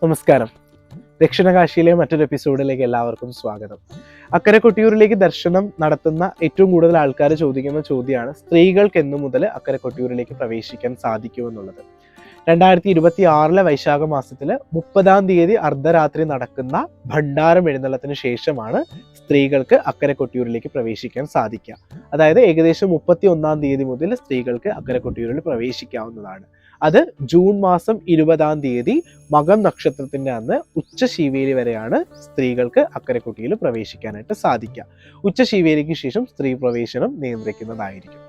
നമസ്കാരം. ദക്ഷിണകാശിയിലെ മറ്റൊരു എപ്പിസോഡിലേക്ക് എല്ലാവർക്കും സ്വാഗതം. അക്കരെ കൊട്ടിയൂരിലേക്ക് ദർശനം നടത്തുന്ന ഏറ്റവും കൂടുതൽ ആൾക്കാർ ചോദിക്കുന്ന ചോദ്യമാണ്, സ്ത്രീകൾക്ക് എന്നു മുതൽ അക്കരെ കൊട്ടിയൂരിലേക്ക് പ്രവേശിക്കാൻ സാധിക്കുമെന്നുള്ളത്. 2026 വൈശാഖ മാസത്തിൽ 30-ാം തീയതി അർദ്ധരാത്രി നടക്കുന്ന ഭണ്ഡാരം എഴുന്നള്ളത്തിന് ശേഷമാണ് സ്ത്രീകൾക്ക് അക്കരെ കൊട്ടിയൂരിലേക്ക് പ്രവേശിക്കാൻ സാധിക്കുക. അതായത് ഏകദേശം 31-ാം തീയതി മുതൽ സ്ത്രീകൾക്ക് അക്കരെ കൊട്ടിയൂരിൽ പ്രവേശിക്കാവുന്നതാണ്. അത് ജൂൺ മാസം 20-ാം തീയതി മകം നക്ഷത്രത്തിന്റെ അന്ന് ഉച്ചശീവേലി വരെയാണ് സ്ത്രീകൾക്ക് അക്കരെ കൊട്ടിയൂരിൽ പ്രവേശിക്കാനായിട്ട് സാധിക്കുക. ഉച്ചശീവേലിക്ക് ശേഷം സ്ത്രീ പ്രവേശനം നിയന്ത്രിക്കുന്നതായിരിക്കും.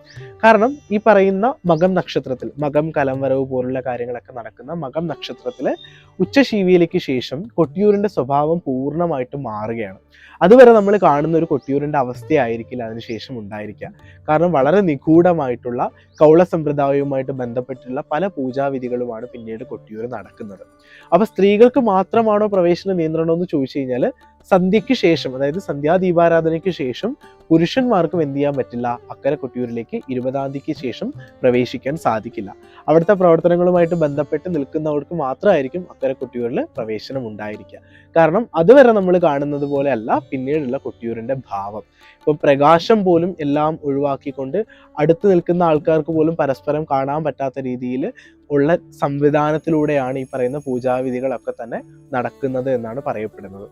കാരണം ഈ പറയുന്ന മകം നക്ഷത്രത്തിൽ, മകം കലം വരവ് പോലുള്ള കാര്യങ്ങളൊക്കെ നടക്കുന്ന മകം നക്ഷത്രത്തില് ഉച്ചശീവേലിക്ക് ശേഷം കൊട്ടിയൂരിന്റെ സ്വഭാവം പൂർണ്ണമായിട്ടും മാറുകയാണ്. അതുവരെ നമ്മൾ കാണുന്ന ഒരു കൊട്ടിയൂരിന്റെ അവസ്ഥയായിരിക്കില്ല അതിനുശേഷം ഉണ്ടായിരിക്കുക. കാരണം വളരെ നിഗൂഢമായിട്ടുള്ള കൗള സമ്പ്രദായവുമായിട്ട് ബന്ധപ്പെട്ടുള്ള പല പൂജാവിധികളുമാണ് പിന്നീട് കൊട്ടിയൂർ നടക്കുന്നത്. അപ്പൊ സ്ത്രീകൾക്ക് മാത്രമാണോ പ്രവേശന നിയന്ത്രണം എന്ന് ചോദിച്ചു കഴിഞ്ഞാൽ, സന്ധ്യയ്ക്ക് ശേഷം, അതായത് സന്ധ്യാദീപാരാധനയ്ക്ക് ശേഷം പുരുഷന്മാർക്കും എന്ത് ചെയ്യാൻ പറ്റില്ല, അക്കരെ കൊട്ടിയൂരിലേക്ക് 20-ാം തീയതിക്ക് ശേഷം പ്രവേശിക്കാൻ സാധിക്കില്ല. അവിടുത്തെ പ്രവർത്തനങ്ങളുമായിട്ട് ബന്ധപ്പെട്ട് നിൽക്കുന്നവർക്ക് മാത്രമായിരിക്കും അക്കരെ കൊട്ടിയൂരിൽ പ്രവേശനം ഉണ്ടായിരിക്കുക. കാരണം അതുവരെ നമ്മൾ കാണുന്നത് പോലെ അല്ല പിന്നീടുള്ള കൊട്ടിയൂരിന്റെ ഭാവം. ഇപ്പം പ്രകാശം പോലും എല്ലാം ഒഴിവാക്കിക്കൊണ്ട് അടുത്ത് നിൽക്കുന്ന ആൾക്കാർക്ക് പോലും പരസ്പരം കാണാൻ പറ്റാത്ത രീതിയിൽ ഉള്ള സംവിധാനത്തിലൂടെയാണ് ഈ പറയുന്ന പൂജാവിധികളൊക്കെ തന്നെ നടക്കുന്നത് എന്നാണ് പറയപ്പെടുന്നത്.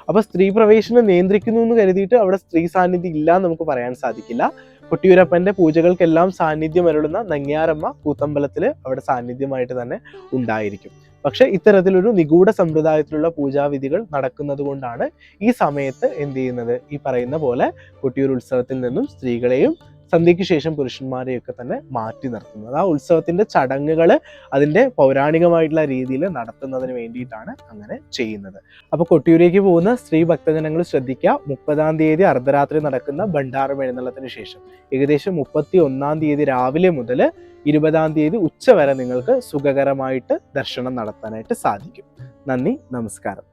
അപ്പൊ സ്ത്രീ പ്രവേശനം നിയന്ത്രിക്കുന്നു എന്ന് കരുതിയിട്ട് അവിടെ സ്ത്രീ സാന്നിധ്യം ഇല്ല എന്ന് നമുക്ക് പറയാൻ സാധിക്കില്ല. കൊട്ടിയൂരപ്പന്റെ പൂജകൾക്കെല്ലാം സാന്നിധ്യം അരുളുന്ന നങ്ങ്യാരമ്മ കൂത്തമ്പലത്തില് അവിടെ സാന്നിധ്യമായിട്ട് തന്നെ ഉണ്ടായിരിക്കും. പക്ഷെ ഇത്തരത്തിലൊരു നിഗൂഢ സമ്പ്രദായത്തിലുള്ള പൂജാവിധികൾ നടക്കുന്നത് കൊണ്ടാണ് ഈ സമയത്ത് എന്ത് ചെയ്യുന്നത്, ഈ പറയുന്ന പോലെ കൊട്ടിയൂർ ഉത്സവത്തിൽ നിന്നും സ്ത്രീകളെയും സന്ധ്യയ്ക്ക് ശേഷം പുരുഷന്മാരെയൊക്കെ തന്നെ മാറ്റി നിർത്തുന്നത്. ആ ഉത്സവത്തിന്റെ ചടങ്ങുകൾ അതിന്റെ പൗരാണികമായിട്ടുള്ള രീതിയിൽ നടത്തുന്നതിന് വേണ്ടിയിട്ടാണ് അങ്ങനെ ചെയ്യുന്നത്. അപ്പൊ കൊട്ടിയൂരേക്ക് പോകുന്ന സ്ത്രീ ഭക്തജനങ്ങൾ ശ്രദ്ധിക്കുക, 30-ാം തീയതി അർദ്ധരാത്രി നടക്കുന്ന ഭണ്ഡാരം എഴുന്നള്ളത്തിന് ശേഷം ഏകദേശം 31-ാം തീയതി രാവിലെ മുതൽ 20-ാം തീയതി ഉച്ച വരെ നിങ്ങൾക്ക് സുഖകരമായിട്ട് ദർശനം നടത്താനായിട്ട് സാധിക്കും. നന്ദി, നമസ്കാരം.